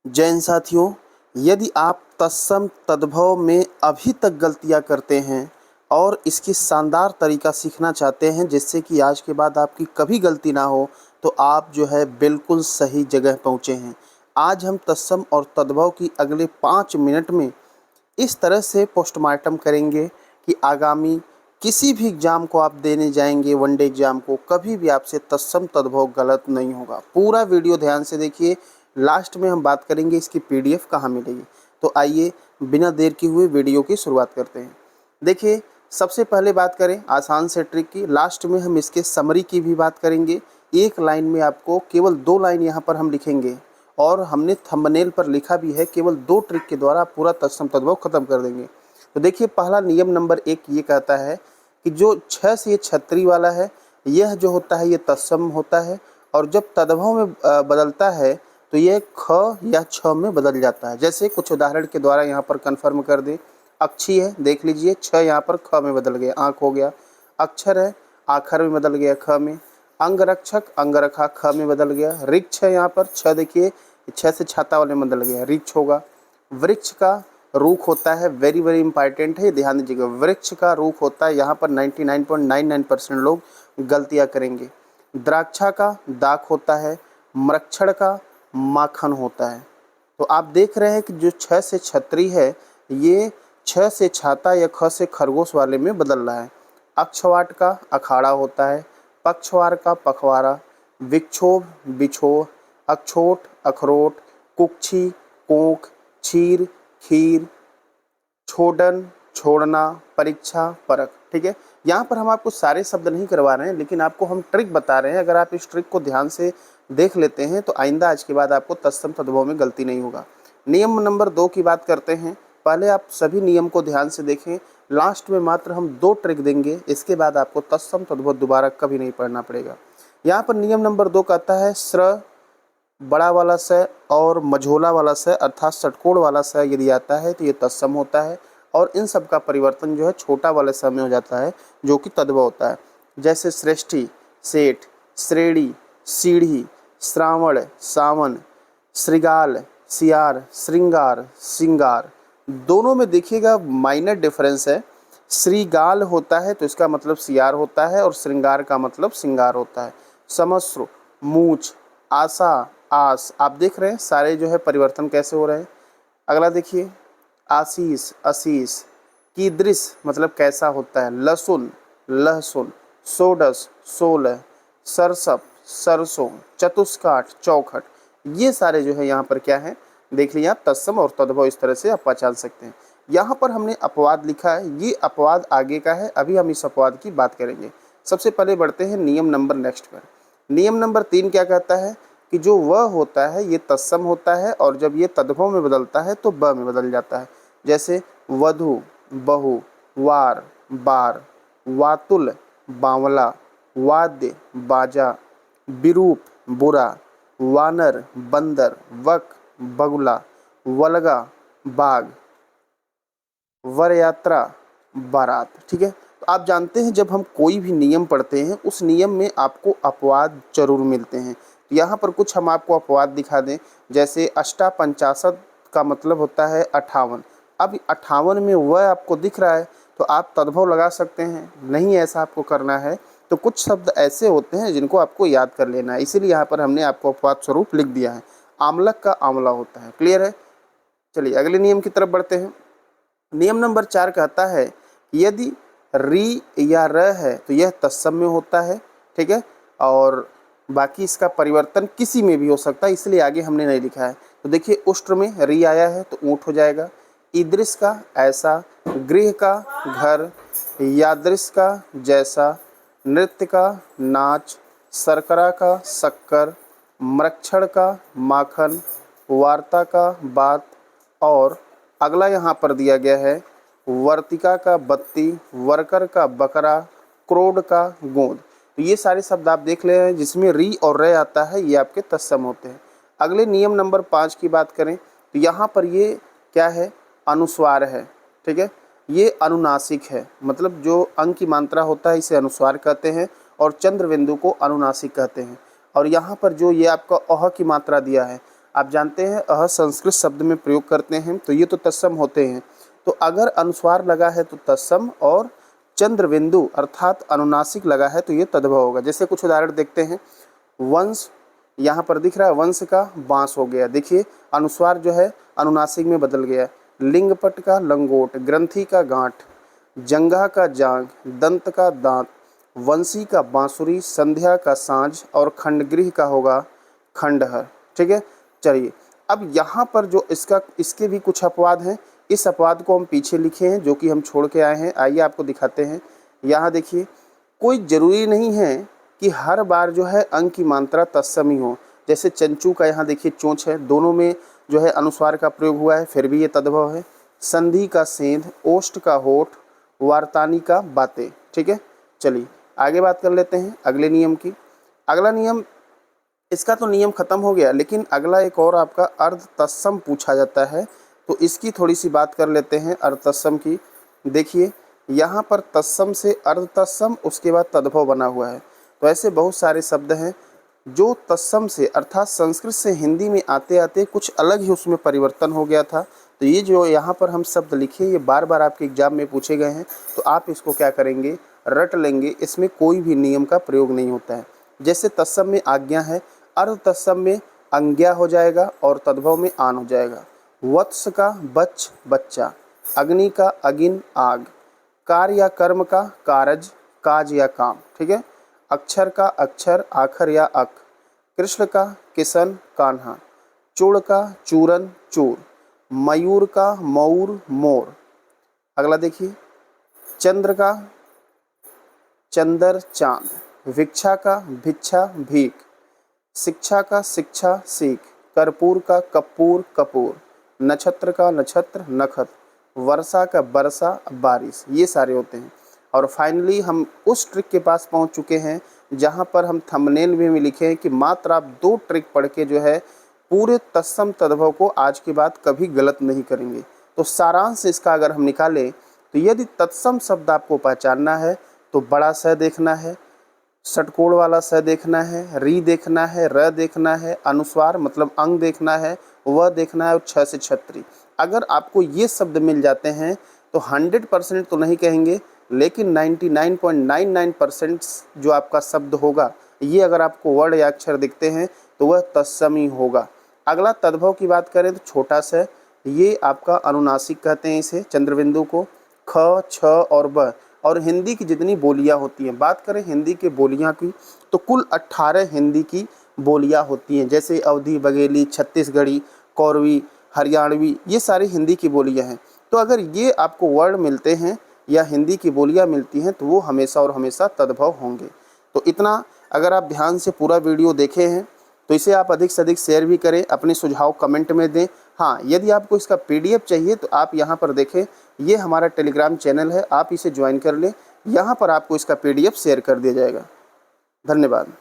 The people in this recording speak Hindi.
जैन साथियों, यदि आप तत्सम तद्भव में अभी तक गलतियां करते हैं और इसकी शानदार तरीका सीखना चाहते हैं जिससे कि आज के बाद आपकी कभी गलती ना हो, तो आप जो है बिल्कुल सही जगह पहुंचे हैं। आज हम तत्सम और तद्भव की अगले 5 मिनट में इस तरह से पोस्टमार्टम करेंगे कि आगामी किसी भी एग्ज़ाम को आप देने जाएंगे, वनडे एग्ज़ाम को, कभी भी आपसे तत्सम तद्भव गलत नहीं होगा। पूरा वीडियो ध्यान से देखिए। लास्ट में हम बात करेंगे इसकी पीडीएफ कहाँ मिलेगी। तो आइए बिना देर किए हुए वीडियो की शुरुआत करते हैं। देखिए, सबसे पहले बात करें आसान से ट्रिक की। लास्ट में हम इसके समरी की भी बात करेंगे। एक लाइन में आपको केवल 2 लाइन यहाँ पर हम लिखेंगे और हमने थंबनेल पर लिखा भी है। केवल 2 ट्रिक के द्वारा पूरा तत्सम तद्भव खत्म कर देंगे। तो देखिए, पहला नियम नंबर 1 ये कहता है कि जो 6 से ये छतरी वाला है, यह जो होता है ये तत्सम होता है, और जब तद्भव में बदलता है तो ये ख या छ में बदल जाता है। जैसे कुछ उदाहरण के द्वारा यहाँ पर कन्फर्म कर दें। अक्षी है, देख लीजिए, छ यहाँ पर ख में बदल गया, आँख हो गया। अक्षर है, आखर में बदल गया, ख में। अंगरक्षक, अंगरखा, ख में बदल गया। रिक्ष है, यहाँ पर छ देखिए, छ से छाता वाले में बदल गया, रिक्ष होगा। वृक्ष का रूख होता है, वेरी वेरी इंपॉर्टेंट है, ध्यान दीजिएगा। वृक्ष का रूख होता है, यहाँ पर 99.99% लोग गलतियाँ करेंगे। द्राक्षा का दाख होता है। मरक्षण का माखन होता है। तो आप देख रहे हैं कि जो 6 से छतरी है, ये 6 से छाता या ख से खरगोश वाले में बदल रहा है। अक्षवाट का अखाड़ा होता है। पक्षवार का पखवाड़ा। विक्षोभ बिछोह। अक्षोट अखरोट। कुक्षी कोख। क्षीर खीर। छोड़न छोड़ना। परीक्षा परख। ठीक है, यहाँ पर हम आपको सारे शब्द नहीं करवा रहे हैं, लेकिन आपको हम ट्रिक बता रहे हैं। अगर आप इस ट्रिक को ध्यान से देख लेते हैं तो आइंदा आज के बाद आपको तत्सम तद्भव में गलती नहीं होगा। नियम नंबर 2 की बात करते हैं। पहले आप सभी नियम को ध्यान से देखें। लास्ट में मात्र हम 2 ट्रिक देंगे, इसके बाद आपको तत्सम तद्भव दोबारा कभी नहीं पढ़ना पड़ेगा। यहाँ पर नियम नंबर 2 कहता है, स्र बड़ा वाला स और मझोला वाला स अर्थात षटकोण वाला स यदि आता है तो ये तत्सम होता है, और इन सब का परिवर्तन जो है छोटा वाले स में हो जाता है जो कि तद्भव होता है। जैसे श्रेष्ठी, सेठ, श्रेणी, सीढ़ी, श्रावण, सावन, श्रृगाल, सियार, श्रृंगार, सिंगार। दोनों में देखिएगा माइनर डिफरेंस है। श्रीगाल होता है तो इसका मतलब सियार होता है, और श्रृंगार का मतलब सिंगार होता है। समश्रु, मूछ, आशा, आस। आप देख रहे हैं सारे जो है परिवर्तन कैसे हो रहे हैं। अगला देखिए, आशीष, अशीष। कीदृश मतलब कैसा होता है। लहसुन, लहसुन। सोडस, 16। सरसप, सरसों। चतुष्काठ, चौखट। ये सारे जो है यहाँ पर क्या है, देख लिया, तत्सम और तद्भव। इस तरह से आप पहचान सकते हैं। यहाँ पर हमने अपवाद लिखा है, ये अपवाद आगे का है, अभी हम इस अपवाद की बात करेंगे। सबसे पहले बढ़ते हैं नियम नंबर नेक्स्ट पर। नियम नंबर 3 क्या कहता है कि जो वह होता है ये तत्सम होता है, और जब ये तद्भव में बदलता है तो ब में बदल जाता है। जैसे वधु, बहु, वार, बार, वातुल, बावला, वाद्य, बाजा, विरूप, बुरा, वानर, बंदर, वक, बगुला, वलगा, बाग, वर यात्रा, बारात। ठीक है, तो आप जानते हैं जब हम कोई भी नियम पढ़ते हैं उस नियम में आपको अपवाद जरूर मिलते हैं। तो यहाँ पर कुछ हम आपको अपवाद दिखा दें। जैसे अष्टापंचाशत का मतलब होता है 58। अब 58 में वह आपको दिख रहा है तो आप तद्भव लगा सकते हैं, नहीं ऐसा आपको करना है तो कुछ शब्द ऐसे होते हैं जिनको आपको याद कर लेना है, इसीलिए यहाँ पर हमने आपको अपवाद स्वरूप लिख दिया है। आमलक का आंवला होता है। क्लियर है, चलिए अगले नियम की तरफ बढ़ते हैं। नियम नंबर 4 कहता है कि यदि री या र है तो यह तत्सम में होता है। ठीक है, और बाकी इसका परिवर्तन किसी में भी हो सकता है, इसलिए आगे हमने नहीं लिखा है। तो देखिए, उष्ट्र में री आया है तो ऊँट हो जाएगा। ईदृश का ऐसा, गृह का घर, यादृश का जैसा, नृत्य का नाच, शर्करा का शक्कर, मरक्षण का माखन, वार्ता का बात, और अगला यहाँ पर दिया गया है वर्तिका का बत्ती, वर्कर का बकरा, क्रोड का गोंद। तो ये सारे शब्द आप देख ले रहे हैं जिसमें री और रे आता है, ये आपके तत्सम होते हैं। अगले नियम नंबर 5 की बात करें तो यहाँ पर ये क्या है, अनुस्वार है। ठीक है, ये अनुनासिक है, मतलब जो अंग की मात्रा होता है इसे अनुस्वार कहते हैं, और चंद्र बिंदु को अनुनासिक कहते हैं। और यहाँ पर जो ये आपका अह की मात्रा दिया है, आप जानते हैं अह संस्कृत शब्द में प्रयोग करते हैं, तो ये तो तत्सम होते हैं। तो अगर अनुस्वार लगा है तो तत्सम, और चंद्रबिंदु अर्थात अनुनासिक लगा है तो ये तद्भव होगा। जैसे कुछ उदाहरण देखते हैं। वंश, यहाँ पर दिख रहा है वंश का बांस हो गया, देखिए अनुस्वार जो है अनुनासिक में बदल गया। लिंगपट का लंगोट, ग्रंथि का गांठ, जंघा का जांघ, दंत का दांत, वंशी का बांसुरी, संध्या का साँझ और खंडगृह का होगा खंडहर। ठीक है, चलिए अब यहाँ पर जो इसके भी कुछ अपवाद हैं, इस अपवाद को हम पीछे लिखे हैं जो कि हम छोड़ के आए हैं। आइए आपको दिखाते हैं। यहाँ देखिए, कोई ज़रूरी नहीं है कि हर बार जो है अंग की मात्रा तत्सम ही हो। जैसे चंचू का यहाँ देखिए चोंच है, दोनों में जो है अनुस्वार का प्रयोग हुआ है, फिर भी ये तद्भव है। संधि का सेंध, ओष्ठ का होठ, वार्तानी का बातें। ठीक है, चलिए आगे बात कर लेते हैं अगले नियम की। अगला नियम, इसका तो नियम खत्म हो गया, लेकिन अगला एक और आपका अर्ध तत्सम पूछा जाता है, तो इसकी थोड़ी सी बात कर लेते हैं अर्ध तत्सम की। देखिए यहाँ पर तत्सम से अर्ध तत्सम, उसके बाद तद्भव बना हुआ है। तो ऐसे बहुत सारे शब्द हैं जो तत्सम से अर्थात संस्कृत से हिंदी में आते आते कुछ अलग ही उसमें परिवर्तन हो गया था। तो ये जो यहाँ पर हम शब्द लिखे, ये बार बार आपके एग्जाम में पूछे गए हैं, तो आप इसको क्या करेंगे, रट लेंगे। इसमें कोई भी नियम का प्रयोग नहीं होता है। जैसे तत्सम में आज्ञा है, अर्ध तत्सम में अंज्ञा हो जाएगा और तद्भव में आन हो जाएगा। वत्स का बच बच्चा, अग्नि का अगिन आग, कार्य या कर्म का कारज काज या काम। ठीक है, अक्षर का अक्षर आखर या अक, कृष्ण का किशन कान्हा, चूड़ का चूरन चूर, मयूर का मऊर मोर। अगला देखिए, चंद्र का चंदर चांद, भिक्षा का भिक्षा भीख, शिक्षा का शिक्षा सीख, कर्पूर का कपूर कपूर, नक्षत्र का नक्षत्र नखत, वर्षा का बरसा बारिश। ये सारे होते हैं। और फाइनली हम उस ट्रिक के पास पहुंच चुके हैं जहां पर हम थंबनेल में भी लिखे हैं कि मात्र आप 2 ट्रिक पढ़ के जो है पूरे तत्सम तद्भव को आज के बाद कभी गलत नहीं करेंगे। तो सारांश इसका अगर हम निकालें तो यदि तत्सम शब्द आपको पहचानना है तो बड़ा स देखना है, षटकोण वाला स देखना है, री देखना है, र देखना है, अनुस्वार मतलब अंग देखना है, वह देखना है, और 6 से छत्री। अगर आपको ये शब्द मिल जाते हैं तो 100% तो नहीं कहेंगे, लेकिन 99.99% जो आपका शब्द होगा, ये अगर आपको वर्ण या अक्षर दिखते हैं तो वह तत्सम ही होगा। अगला तद्भव की बात करें तो छोटा सा, ये आपका अनुनासिक कहते हैं इसे, चंद्रबिंदु को। ख, छ और ब, और हिंदी की जितनी बोलियां होती हैं, बात करें हिंदी के बोलियां की तो कुल 18 हिंदी की बोलियां होती हैं। जैसे अवधी, बघेली, छत्तीसगढ़ी, कौरवी, हरियाणवी, ये सारी हिंदी की बोलियां हैं। तो अगर ये आपको वर्ड मिलते हैं या हिंदी की बोलियां मिलती हैं तो वो हमेशा और हमेशा तद्भव होंगे। तो इतना अगर आप ध्यान से पूरा वीडियो देखे हैं तो इसे आप अधिक से अधिक शेयर भी करें, अपने सुझाव कमेंट में दें। हाँ, यदि आपको इसका PDF चाहिए तो आप यहाँ पर देखें, ये हमारा टेलीग्राम चैनल है, आप इसे ज्वाइन कर लें। यहाँ पर आपको इसका PDF शेयर कर दिया जाएगा। धन्यवाद।